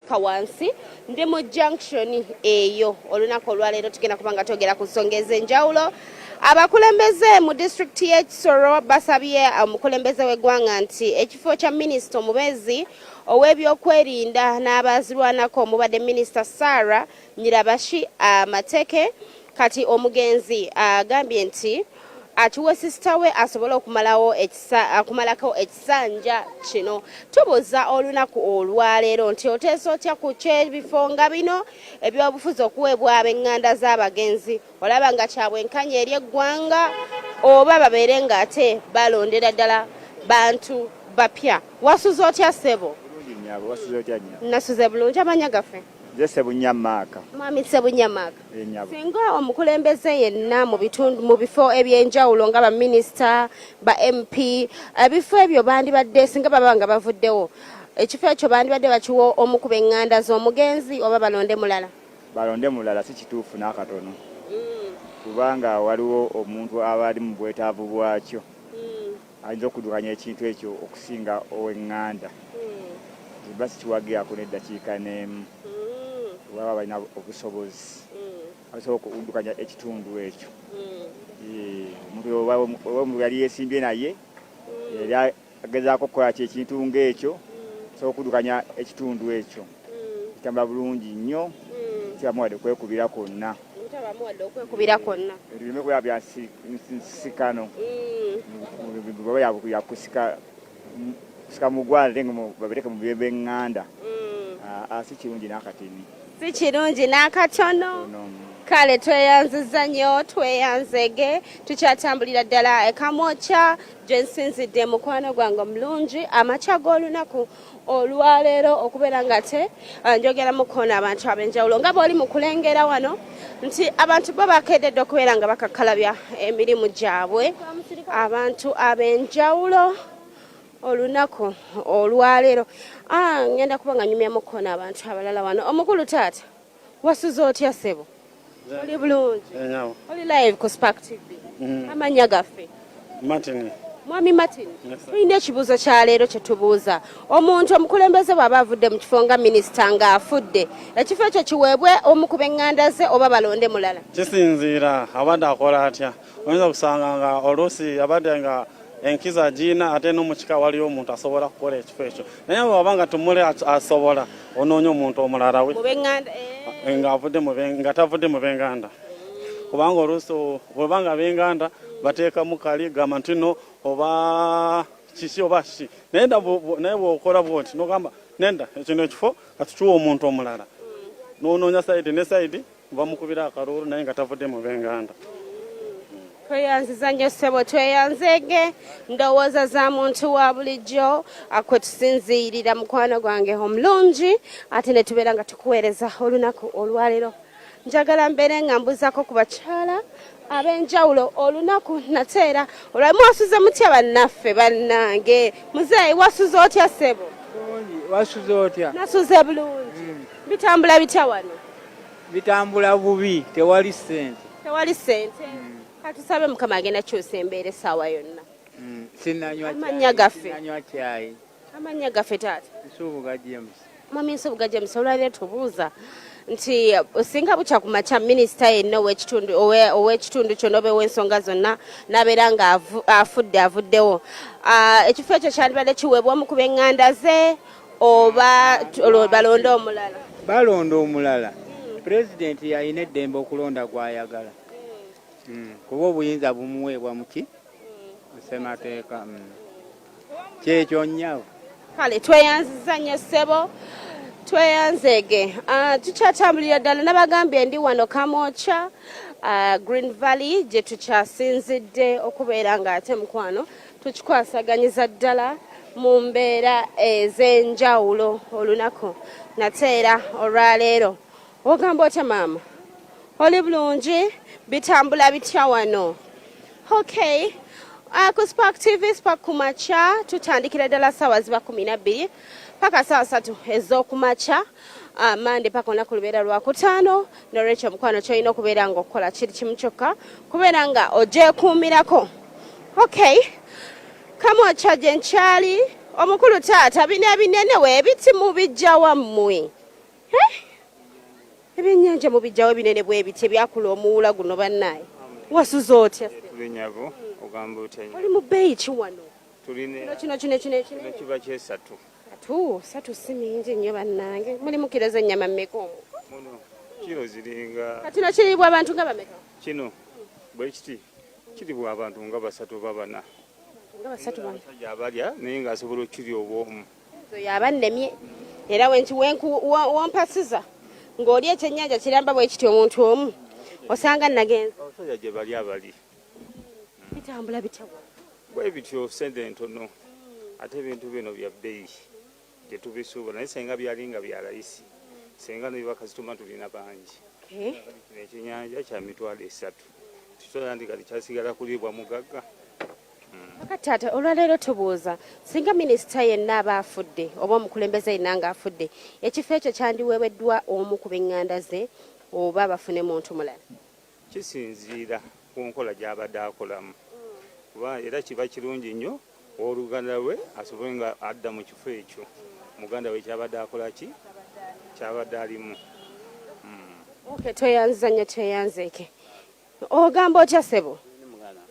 kawansi ndi mu junction eyo olunaku olwaleero tugenda kubanga twogera ku nsonga ez'enjawulo. Abakulembeze mu district y'e Kisoro basabye omukulembeze w'eggwanga nti ekifo kya minisita omubezi ow'ebyokwerinda n'abazirwanako omubadde minisita Sarah Nyirabashi Mateke kati omugenzi agambye nti atuwe sisita we asobole okumalako ekisanja kino. Tubuuza olunaku olwaleero nti oteesa otya ku kyebifo nga bino ebyobufuzi okuweebwa ab'eŋŋanda z'abagenzi olaba nga kyabwenkanya eri eggwanga oba babeere ng'ate balondera ddala bantu bapya. Wasuze otya ssebo? Nasuze bulungi. Amanya gaffe? Sebunyamaka. Mwami Sebunyamaka. Singa omukulembeze yenna mu bifo ebyenjawulo nga ba minisita, ba MP, ebifo ebyo bandibadde singa baba nga bavuddewo. Ekifo ekyo bandibadde bakiwa omu ku b'eŋŋanda z'omugenzi oba balonde mulala? Balonde mulala si kituufu n'akatono. Kubanga waliwo omuntu aba ali mu bwetaavu bwakyo. Ayinza okuddukanya ekintu ekyo okusinga ow'eŋŋanda. Basi kiwagirako n'eddakiika n'emu. Baba balina obusobozi asobola okuddukanya ekitundu ekyo. Omuntu yali yeesimbye naye yali agezaako okukola ekintu ng'ekyo asobola okuddukanya ekitundu ekyo. Kitambula bulungi nnyo kibamuwadde okwekubira kwonna. Ebirime kuba bya nsikano yakusika mugwalire babireke mu b'eŋŋanda. Si kirungi n'akatini. Si kirungi n'akatono. Kale tweyanziza nnyo tweyanzege tukyatambulira ddala ekamwokya gye nsinzidde mukwano gwange omulungi amakya g'olunaku olwaleero okubeera nga te njogera mu kkoona abantu ab'enjawulo nga bw'oli mu kulengera wano nti abantu bo bakeededde okubeera nga bakakkalabya emirimu gyabwe abantu ab'enjawulo olunaku olwaleero. Ngenda kuba nga nyumya mu kkoona abantu abalala wano. Omukulu taata wasuze otya ssebo? Oli bulungi? Oli live ku Spark TV. Amanya gaffe? Martin. Mwami Martin, tulina ekibuuzo kya leero kye tubuuza. Omuntu omukulembeze bw'aba avudde mu kifo nga minisita ng'afudde, ekifo ekyo kiweebwe omu ku b'eŋŋanda ze oba balonde mulala? Kisinziira abadde akola atya. Oyinza kusanga nga oluusi abadde nga enkiza giina ate n'omukika waliyo omuntu asobola kukola ekifo ekyo. Naye bw'aba nga tumule asobola onoonya omuntu omulala we nga tavudde mu b'eŋŋanda. Kubanga oluusi bw'obanga b'eŋŋanda bateekamu kali gamba nti no oba kiki oba kiki. Naye bw'okola bw'oti n'ogamba nenda ekino ekifo katukiwa omuntu omulala. N'onoonya sayidi ne sayidi bamukubira akalulu naye nga tavudde mu b'eŋŋanda. Tweyanziza nnyo ssebo tweyanzege ndowooza za muntu wa bulijjo kwe tusinziirira mukwano gwange omulungi ate ne tubeera nga tukuweereza olunaku olwaleero. Njagala mbeere nga mbuzaako ku bakyala ab'enjawulo olunaku nateera olwamu wasuze mutya bannaffe bannange. Muzeeyi wasuze otya ssebo? Wasuze otya? Nasuze bulungi. Bitambula bitya wano? Bitambula bubi, tewali ssente. Tewali ssente? Tusabe Mukama agenda kyusa embeera essaawa yonna. Amanya gaffe? Amanya gaffe taata? Nsubuga James. Mwami Nsubuga James olwaleero tubuuza nti singa bukya ku makya minisita yenna ow'ekitundu kyonna oba ow'ensonga zonna n'abeera nga avuddewo, ekifo ekyo kyandibadde kiweebwa omu ku b'eŋŋanda ze oba balonde omulala? Balonda omulala. Pulezidenti yalina eddembe okulonda gw'ayagala. Kuba obuyinza bumuweebwa muki ssemateeka. Kyekyo nnyawo. Kale tweyanziza nnyo ssebo tweyanzege. Tukyatambulira ddala nabagambye ndi wano Kamwokya Green Valley gye tukyasinzidde okubeera ng'ate mukwano tukikwasaganyiza ddala mu mbeera ez'enjawulo olunaku nateera olwaleero. Ogamba otya maama? Oli bulungi? Bitambula bitya wano? Okay. Ku Spark TV, Spark kumakya tutandikira ddala ssaawa ziba 12 paka ssaawa 3 ez'okumakya. Mande paka olunaku lubeera Lwakutaano. N'olwekyo mukwano ky'olina okubeera nga okukola kiri kimu kyokka kubeera nga ogyekuumirako. Okay. Kamwokya gye nkyali. Omukulu taata bino ebinene weebiti mubijja wammwe? ebyennyanja mubijjawo binene bwe biti ebyakula omuwula guno bannaye wasuza otya tulinyabo ogamba otya oli mu bbeeyi ki wano tulina kino kiba kyesatu satu si mingi nnyo bannange mulimu kiro z'ennyama mmeka omwo muno kiro ziringa katino kiriibwa abantu nga bameka kino bwe kiti kiribwa abantu nga basatu babana nga basatu bana abasajja abalya naye ng'asobola okukirya obwomu zo yabannemye era wompasiza ng'oli ekyennyanja kiramba bwe kiti omuntu omu osanga nagenza abasajja gye bali abali bitambula bityawa bwe bityo sente ntono ate ebintu bino bya bbeeyi gye tubisuubula naye senga byalinga bya layisi senga nebibakazituma tulina bangi ekyenyanja kya mitwalo 3 tusobola ndi kati kyasigala kuliibwa mugagga akataata olwaleero tubuuza singa minisita yenna aba afudde oba omukulembeze yenna ng'afudde ekifo ekyo kyandiweebeddwa omu ku b'eŋŋanda ze oba bafune muntu mulala kisinziira ku nkola gy'abadde akolamu kuba era kiba kirungi nnyo oluganda lwe asobole nga adda mu kifo ekyo muganda we kyabadde akola ki kyabadde alimu tweyanziza nnyo tweyanzeeke ogamba otya ssebo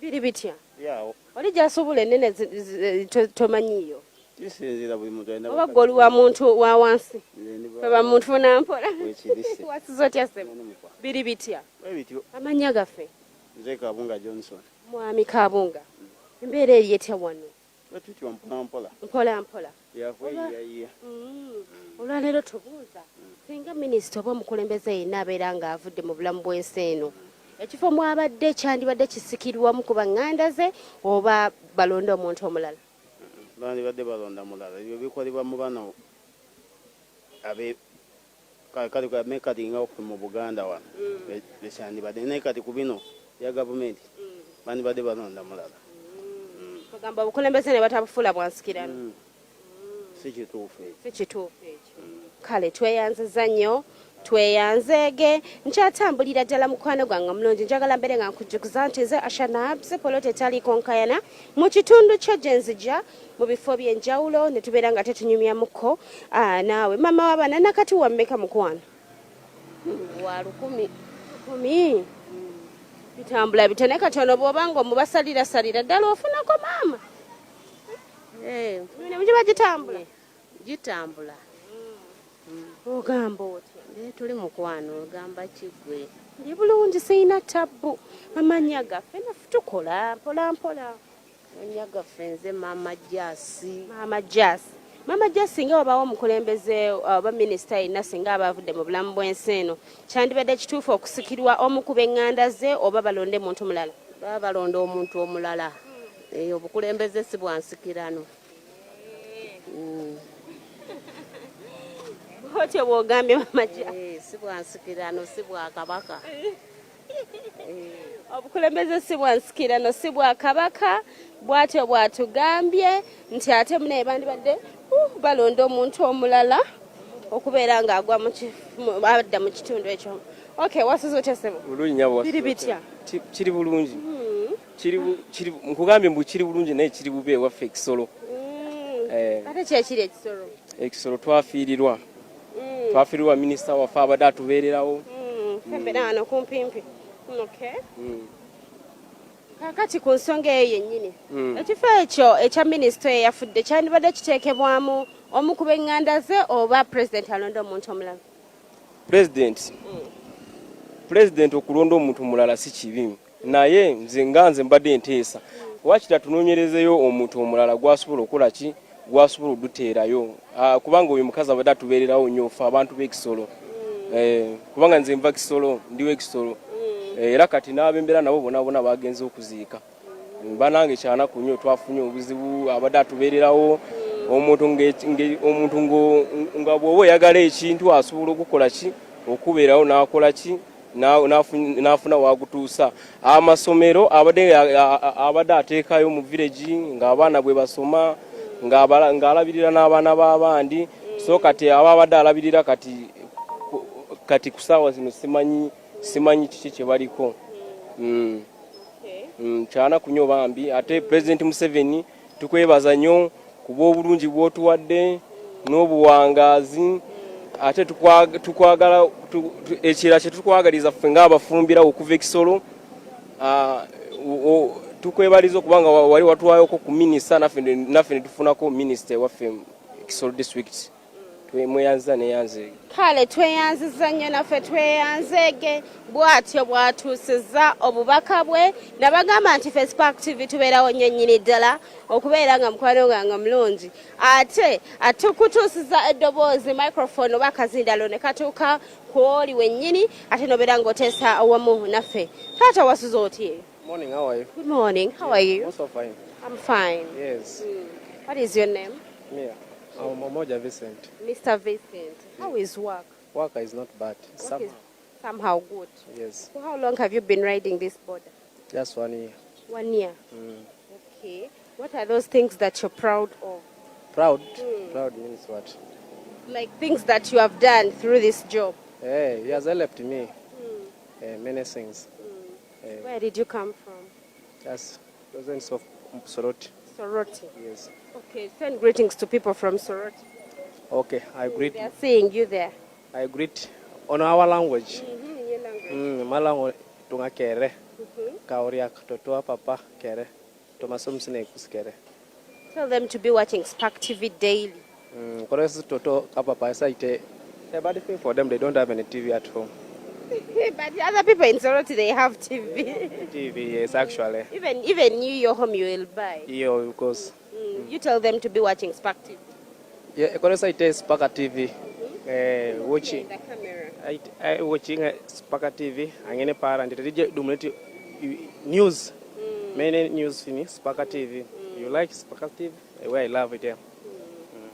biri bitya oli gy'asuubula ennene tomanyiiyo kisinziira buli muntu alina oba gwe oli wa muntu wa wansi eba muntu nampola wasiza otya ssebo biri bitya ebityo amannya gaffe nze Kabunga Johnson mwami Kabunga embeera eri etya wano batutya mpolampola mpolampola yakweyiyayiya olwaleero tubuuza singa minisita oba omukulembeze yenna abeera ng'avudde mu bulamu bw'ensi eno ekifo mwabadde kyandibadde kisikirwamu ku baŋŋanda ze oba balonda omuntu omulala bandibadde balonda mulala ebyo bikolebwa mu bano kale kamekatinga mu Buganda wano bekyandibadde naye kati ku bino ya gavumenti bandibadde balonda mulala ogamba obukulembeze ne batabufuula bwansikirano si kituufu ekyo kale tweyanziza nnyo tweyanzeege nkyatambulira ddala mukwano gwange mulungi njagala mbeere nga nkujjukiza nti nze Ashanabs poloti etaliiko nkayana mu kitundu kyo gye nzija mu bifo by'enjawulo ne tubeera nga tetunyumyamuko naawe mama w'abaana nakati wammeka mukwano wa 10 bitambula bitone katono bw'oba nga omubasalirasalira ddala ofunako maama ne mugiba gitambula gitambula ogamba otya tuli mukwano ogamba Kigwe ndi bulungi siyina tabbu amannya gaffe nafe tukola mpolampola amannya gaffe nze Maama Jasi Maama Jasi singa wabaawo omukulembeze oba minisita yenna singa aba avudde mu bulamu bw'ensi eno kyandibadde kituufu okusikirwa omu ku b'eŋŋanda ze oba balonde muntu mulala baba balonda omuntu omulala obukulembeze si bwansikirano otyo bw'ogambye Maama Jasi si bwansikirano si bwa Kabaka obukulembeze si bwansikirano si bwa Kabaka bwatyo bwatugambye nti ate munaye bandibadde balonda omuntu omulala okubeera ng'agwa adda mu kitundu ekyo wasuza otya ssebo biri bitya kiri bulungi nkugambye mbu kiri bulungi naye kiri bubi ewaffe ekisolo ate kyekiri ekisolo twafiirirwa minisita waffe abadde atubeererawo fembera wano kumpimpi kakati ku nsonga eyo yennyini ekifo ekyo ekya minisita eyafudde kyandibadde kiteekebwamu omu ku b'eŋŋanda ze oba pulezidenti alonda omuntu omulala pulezidenti okulonda omuntu omulala si kibi naye nze mbadde nteesa wakita tunoonyerezeyo omuntu omulala gwasobola okukola ki gwasobola oduteerayo kubanga oyo mukazi abadde atubeererawo nnyo ffe abantu b'ekisolo kubanga nze nva kisolo ndiwo ekisolo era kati n'ab'embeera nabo bonna bagenze okuziika banange kyanaku nnyo twafunye obuzibu abadde atubeererawo omuntu nga bw'oba oyagala ekintu asobola okukola ki okubeerawo n'akola ki n'afuna wagutuusa amasomero abadde ateekayo mu village ng'abaana bwe basoma ng'alabirira n'abaana b'abandi so kati abadde alabirira kati ku ssaawa zino simanyi kiki kye baliko kyana kunyo bambi ate President Museveni tukwebaza nnyo ku bw'obulungi bw'otuwadde n'obuwangaazi ate tukwagala ekira kye tukwagaliza ffe ng'abafumbira okuva ekisolo tukwebaliza okubanga wali watwayoko ku minisita naffe ne tufunako minisita ewaffe Kisoro district tweyanziza neyanze kale tweyanziza nnyo naffe tweyanzege bw'atyo bw'atuusizza obubaka bwe nabagamba nti ffe Spark TV tubeerawo nnyo nnyini ddala okubeera nga mukwano gange mulungi ate tukutuusiza eddoboozi microphone oba akazindalo ne katuuka ku oli wennyini ate nobeera ng'oteesa awamu naffe taata wasuza otya? Morning, how are you? Good morning, how are you? Also fine. I'm fine. Yes. What is your name? Mia. I'm Momoja Vincent. Mr. Vincent. How is work? Work is not bad. Work is somehow good. Yes. For how long have you been riding this border? Just 1 year. 1 year. Okay. What are those things that you're proud of? Proud? Proud means what? Like things that you have done through this job. Hey, he has helped me. Many things. Where did you come from? Just residents of Soroti. Soroti. Yes. Okay, send greetings to people from Soroti. Okay, I greet. They are seeing you there. I greet on our language. Your language. Malango tunga kere. Kauria totoa papa kere. Tomasom sine kuskere. Tell them to be watching Spark TV daily. Koresi toto kapapa saite. A bad thing for them, they don't have any TV at home. But the other people in Soroti, they have TV. TV, yes, actually. Even you, your home, you will buy. Yeah, of course. You tell them to be watching Spark TV. Yeah, koresi saite Spark TV. Watching. The camera. I watching Spark TV. Angene para nditije dumuleti news. Many news in Spark TV. You like Spark TV? Well, I love it. Yeah.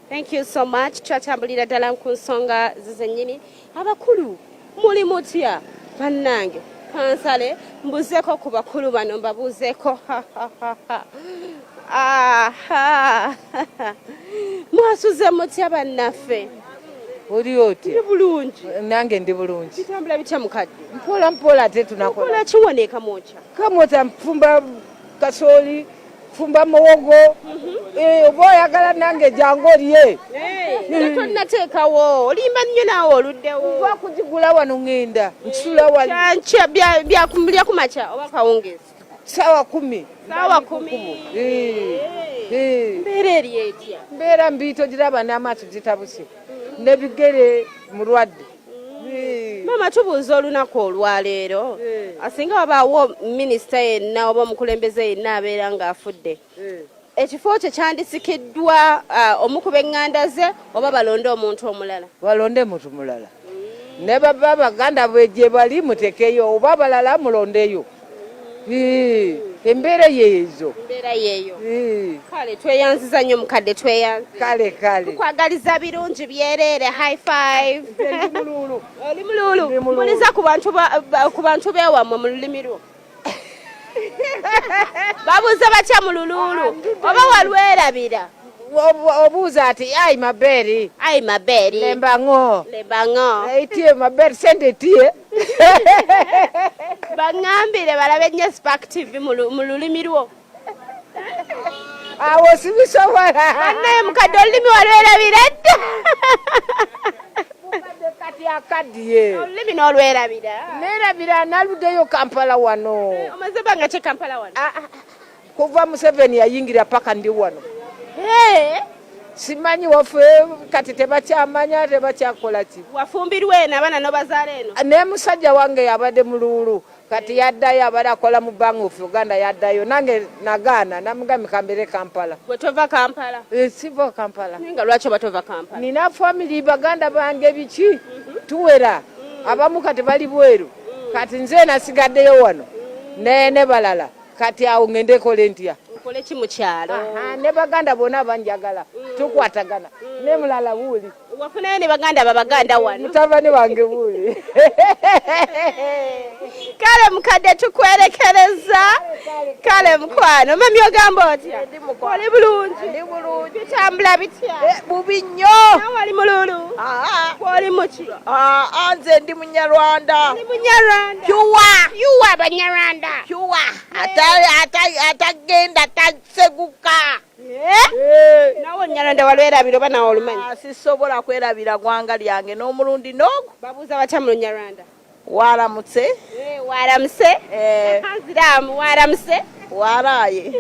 Thank you so much. Twatambulira ddala ku nsonga zizennyini. Abakulu muli mutya bannange kansale mbuzeeko ku bakulu bano mbabuuzeeko mwasuze mutya bannaffe? Oli oti? Ndi bulungi. Nange ndi bulungi. Kitambula bitya mukadde? Mpola mpola ate tunakola. Kola kiwone kamooca. Kamooca mfumba kasooli, fumba muwogo. Oba oyagala nange jangu oliye. Tonnateekawo olimba nnyo naawe oluddewo. Nva kugigula wano ŋŋenda nsula wali. Bya kumakya oba kawungeezi? Sawa 10. Sawa 10. Mbeera eri etya? Mbeera mbi togiraba n'amaaso gitabuse. Nebigere mulwadde. Mama tubuuza olunaku olwaleero asinga wabaawo minisita yenna oba omukulembeze yenna abeera ng'afudde ekifo kye kyandisikiddwa omu ku b'eŋŋanda ze oba balonde omuntu omulala? Balonde muntu mulala. Ne baba baganda bwe gye bali mutekeyo oba balala mulondeyo. Embeera yeezo. Embeera yeeyo. Kale tweyanziza nnyo mukadde tweyanziza. Kale. Tukwagaliza birungi byereere high five. Ndi mululu. Oli mululu. Muliza ku bantu beewammwe mu lulimi lwo. Babuuza batya mu lululu oba walwerabira? Obuuza ati ai mabeeri. Ai mabeeri. Lembango. Eitiye mabeeri sente tiye. Baŋŋambire balabe nnyo Spark TV mu lulimi lwo. Awo sibisobola. Bannaye mukadde olulimi walwerabira dda. Kati akaddiye. Olulimi n'olwerabira? Neerabira naluddeyo Kampala wano. Omaze bbanga ki Kampala wano? Kuva Museveni yayingira paka ndi wano. Simanyi waffe kati tebakyamanya tebakyakola ki. Wafumbirwa eno abaana n'obazaala eno? Ne musajja wange yabadde mululu kati yaddayo abadde akola mu Bank of Uganda yaddayo nange nagaana namugambye kambere Kampala. Bwe tova Kampala? Siva Kampala. Nga lwaki oba tova Kampala? Nina family baganda bange biki tuwera abamu kati bali bweru kati nze nasigaddeyo wano ne balala kati awo ngende kole ntya. Okole ki mu kyalo? Ne baganda bonna banjagala tukwatagana ne mulala buuli. Wafunayo ne baganda babaganda wano? Mutabani wange buuli. Kale mukadde tukwerekereza. Kale mukwano mami ogamba otya? Oli bulungi? Ndi bulungi. Bitambula bitya? Bubi nnyo. Nawe oli mululu? Oli muki? Nze ndi Munyarwanda. Oli Munyarwanda? Yuwa Banyarwanda. Yuwa. Atagenda taseguka. nawo Nyaranda walwerabira oba nawo olumanyi sisobola kwerabira gwanga lyange n'omulundi n'ogu babuuza batya mu Lunyarwanda waramutse waramuse ziramu waramuse waraye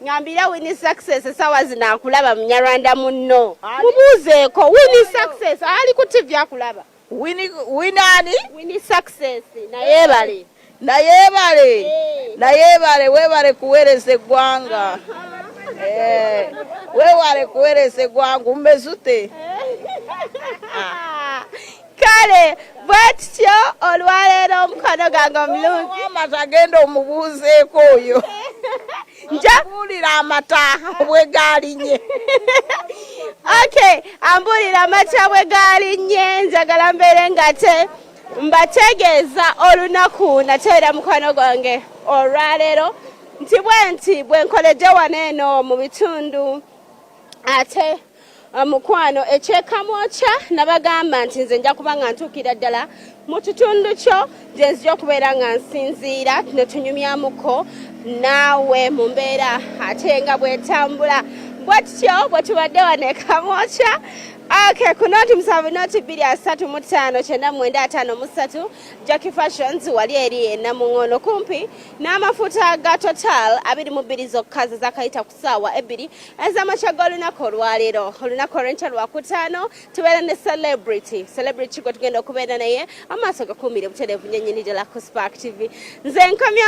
ngambira Winnie Success esawa zino akulaba Munyarwanda munno mubuuzeeko Winnie Success ali ku TV akulaba winani Winnie Success nayebale webale kuweereza eggwanga wewale kuweereza eggwanga ummezute kale bwatyo olwaleero omukono gange omulungi amata agenda omubuuzeeko oyo njabuulira amata bwe gaalinnye okay ambuulira amata bwe gaalinnye njagala mbeere ngate mbategeeza olunaku nateera mukono gwange olwaleero nti bwe nkoledde wano eno mu bitundu ate mukwano ekyekamwokya nabagamba nti nze nja kuba nga ntuukira ddala mu kitundu kyo gye nzija okubeera nga nsinziira ne tunyumyamuko naawe mu mbeera ate nga bwetambula bwatyo bwe tubadde wano ekamwokya okay ku noti 7-2-3-5-9-9-53 Jackie Fashions wali eri enamuŋono kumpi n'amafuta ga Total 22 zokka zakayita ku ssaawa 2 ez'amakya g'olunaku olwaleero olunaku olw'enkya lwakutaano tubeera ne celebrity gwe tugenda okubeera naye amaaso gakuumire butereevu nyennyini ddala ku Spark TV nze nkomya